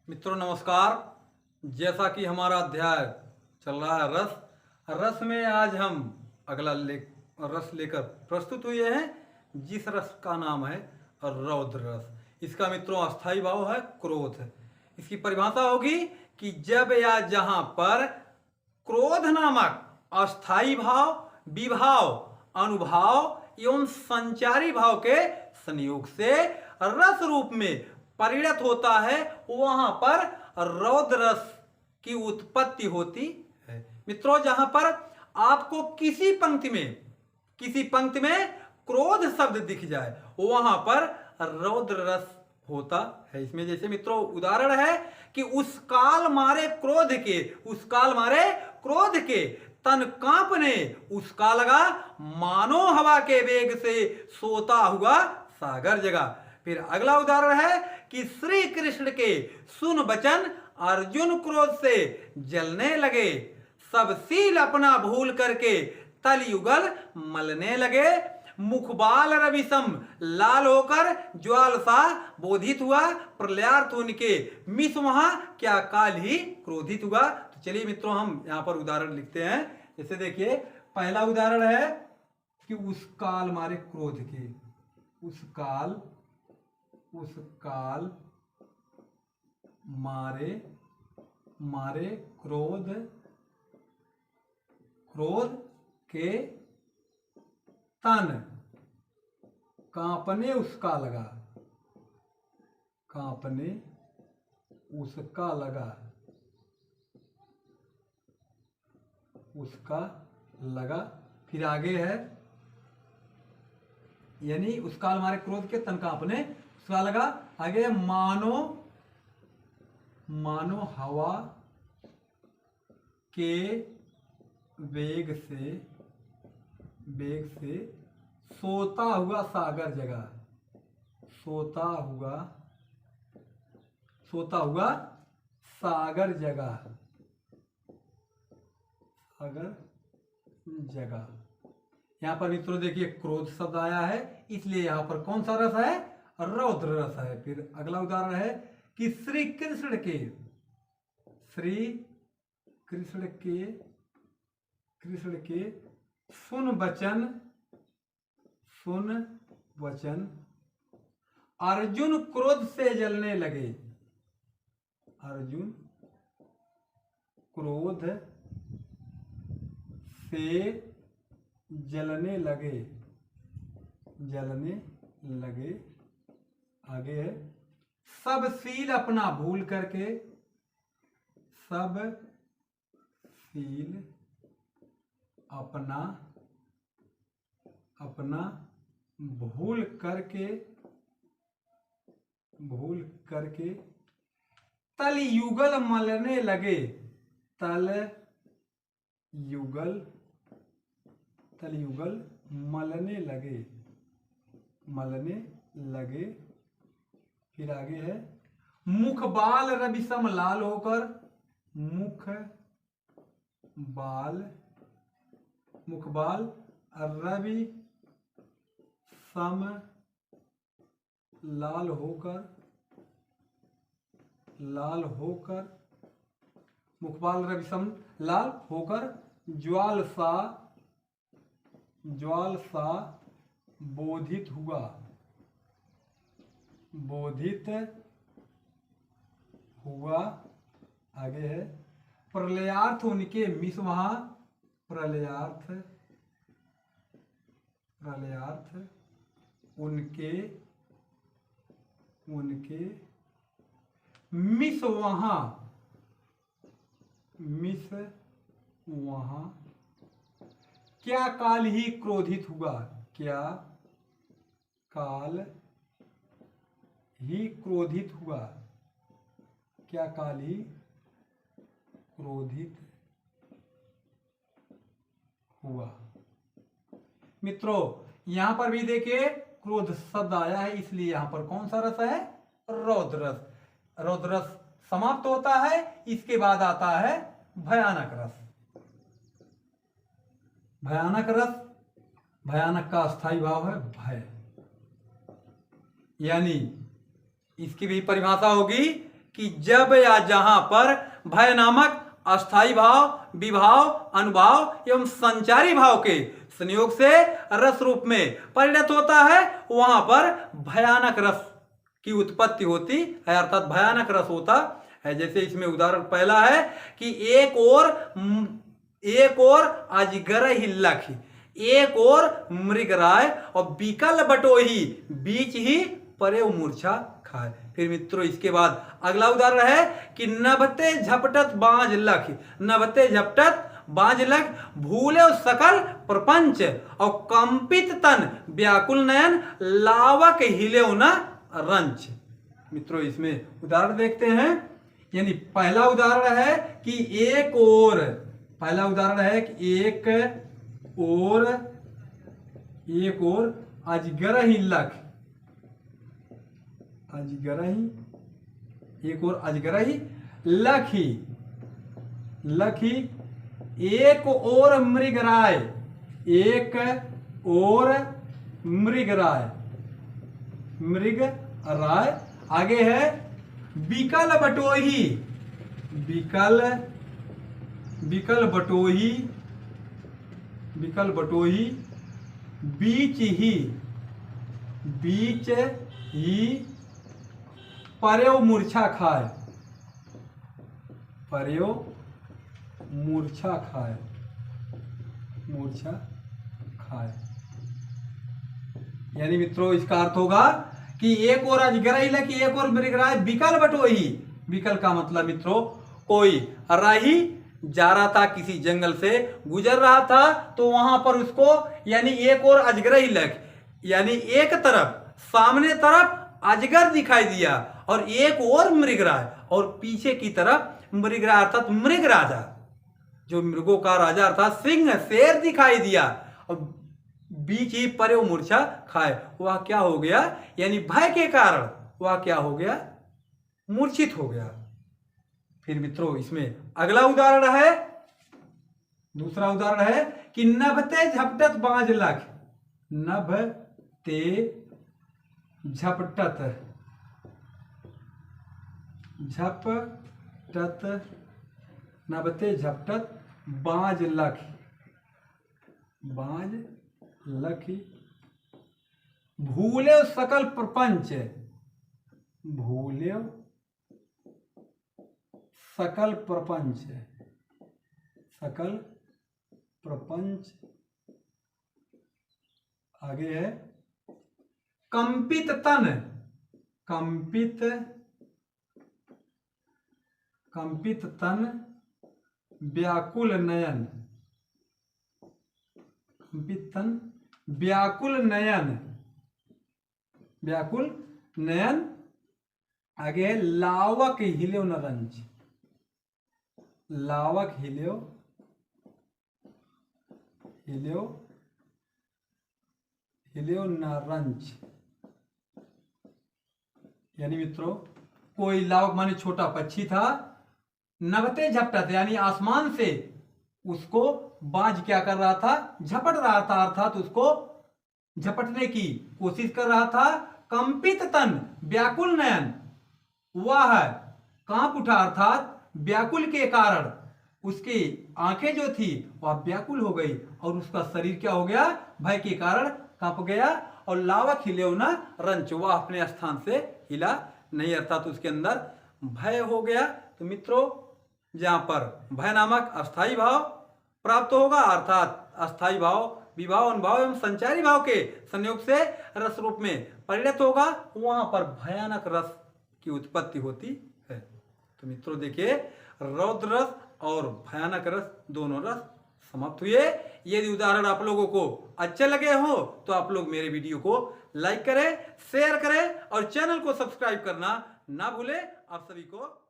मित्रों नमस्कार। जैसा कि हमारा अध्याय चल रहा है रस में आज हम अगला रस लेकर प्रस्तुत हुए हैं, जिस रस का नाम है रौद्र रस। इसका मित्रों अस्थाई भाव है क्रोध। इसकी परिभाषा होगी कि जब या जहां पर क्रोध नामक अस्थाई भाव, विभाव, अनुभाव एवं संचारी भाव के संयोग से रस रूप में परिणत होता है, वहां पर रौद्र रस की उत्पत्ति होती है। मित्रों, जहां पर आपको किसी पंक्ति में क्रोध शब्द दिख जाए, वहां पर रौद्र रस होता है। इसमें जैसे मित्रों उदाहरण है कि उस काल मारे क्रोध के तन कांपने, उसका लगा मानो हवा के वेग से सोता हुआ सागर जगा। फिर अगला उदाहरण है कि श्री कृष्ण के सुन बचन अर्जुन क्रोध से जलने लगे, सब सील अपना भूल करके तल युगल मलने लगे, मुखबाल रविसम लाल होकर ज्वाल सा बोधित हुआ, प्रलयार्थ उनके मिस वहां क्या काल ही क्रोधित हुआ। तो चलिए मित्रों, हम यहाँ पर उदाहरण लिखते हैं। जैसे देखिए, पहला उदाहरण है कि उस काल मारे क्रोध के, उस काल मारे क्रोध के तन कांपने उसका लगा। फिर आगे है, यानी उस काल मारे क्रोध के तन कांपने उसका लगा। आगे मानो हवा के वेग से सोता हुआ सागर जगा, सोता हुआ सागर जगा। यहाँ पर मित्रों देखिए क्रोध शब्द आया है, इसलिए यहाँ पर कौन सा रस है? रौद्र रस है। फिर अगला उदाहरण है कि श्री कृष्ण के सुन वचन अर्जुन क्रोध से जलने लगे, अर्जुन क्रोध से जलने लगे। आगे है, सब सील अपना भूल करके, अपना भूल करके तल युगल मलने लगे, तल युगल मलने लगे। फिर आगे है, मुखबाल रविसम लाल होकर, मुखबाल रवि सम लाल होकर ज्वाल सा बोधित हुआ। आगे है, प्रलयार्थ उनके मिस वहां, प्रलयार्थ उनके मिस वहां क्या काल ही क्रोधित हुआ, क्या काल ही क्रोधित हुआ। मित्रों, यहां पर भी देखिए क्रोध शब्द आया है, इसलिए यहां पर कौन सा रस है? रौद्र रस। रौद्र रस समाप्त होता है, इसके बाद आता है भयानक रस। भयानक का अस्थाई भाव है भय, यानी इसकी भी परिभाषा होगी कि जब या जहां पर भय नामक अस्थाई भाव, विभाव, अनुभाव एवं संचारी भाव के संयोग से रस रूप में परिणत होता है, वहां पर भयानक रस की उत्पत्ति होती है, अर्थात भयानक रस होता है। जैसे इसमें उदाहरण पहला है कि एक और अजगर ही लख, एक और मृगराय और बिकल बटोही, बीच ही परे मूर्छा खाए। फिर मित्रों इसके बाद अगला उदाहरण है कि नभते झपटत बांझ लख, नभते झपटत बांझ लख, भूले सकल प्रपंच और कंपित तन, व्याकुल नयन, लावक हिले न रंच। मित्रों इसमें उदाहरण देखते हैं। यानी पहला उदाहरण है कि एक और, पहला उदाहरण है कि एक और अजगर ही लख, अजगर ही, एक और अजगर ही लखी, लखी, एक और मृगराय, एक और मृगराय, मृगराय। आगे है बिकल बटोही, बिकल, बिकल बटोही, बिकल बटोही, बीच ही, बीच ही पर्यो मूर्छा खाए, पर्यो मूर्छा खाए, मूर्छा खाए। यानी मित्रों इसका अर्थ होगा कि एक और अजगर ही लखी, एक और मृगराय, बिकल बटोही। बिकल का मतलब मित्रों कोई राही जा रहा था, किसी जंगल से गुजर रहा था, तो वहां पर उसको यानी एक और अजगर ही लख, यानी एक तरफ सामने तरफ अजगर दिखाई दिया और एक और मृगराज, और पीछे की तरफ मृगराज अर्थात मृग राजा, जो मृगों का राजा अर्थात सिंह शेर दिखाई दिया, और बीच ही परे मूर्छा खाए। वह क्या हो गया, यानी भय के कारण वह क्या हो गया, मूर्छित हो गया। फिर मित्रों इसमें अगला उदाहरण है, दूसरा उदाहरण है कि नभते झपटत बांझ लख, नभते झपटत, झपटत, नभते झपटत बांझ लख, बांझ लखी, भूले सकल प्रपंच, भूले सकल प्रपंच, सकल प्रपंच। आगे है कंपित तन, कंपित, कंपित तन, व्याकुल नयन, कंपित तन, व्याकुल नयन, व्याकुल नयन। आगे है लावक हिलो न रंज, लावक हिलो, हिलो, हिलो न रंज। यानी मित्रों कोई लावक माने छोटा पक्षी था, नभते झपटत यानी आसमान से उसको बाज क्या कर रहा था, झपट रहा था, अर्थात उसको झपटने की कोशिश कर रहा था। कंपित तन, व्याकुल नयन, वह कांप उठा, अर्थात व्याकुल के कारण उसकी आंखें जो थी वह व्याकुल हो गई और उसका शरीर क्या हो गया, भय के कारण कांप गया। और लावक हिले ना रंच, वह अपने स्थान से हिला नहीं, अर्थात उसके अंदर भय हो गया। तो मित्रों जहां पर भय नामक अस्थाई भाव प्राप्त होगा, अर्थात अस्थाई भाव, विभाव, अनुभाव एवं संचारी भाव के संयोग से रस रूप में परिणत होगा, वहां पर भयानक रस की उत्पत्ति होती है। तो मित्रों देखिए रौद्र रस और भयानक रस दोनों रस समाप्त हुए। यदि उदाहरण आप लोगों को अच्छे लगे हो तो आप लोग मेरे वीडियो को लाइक करें, शेयर करें और चैनल को सब्सक्राइब करना ना भूलें। आप सभी को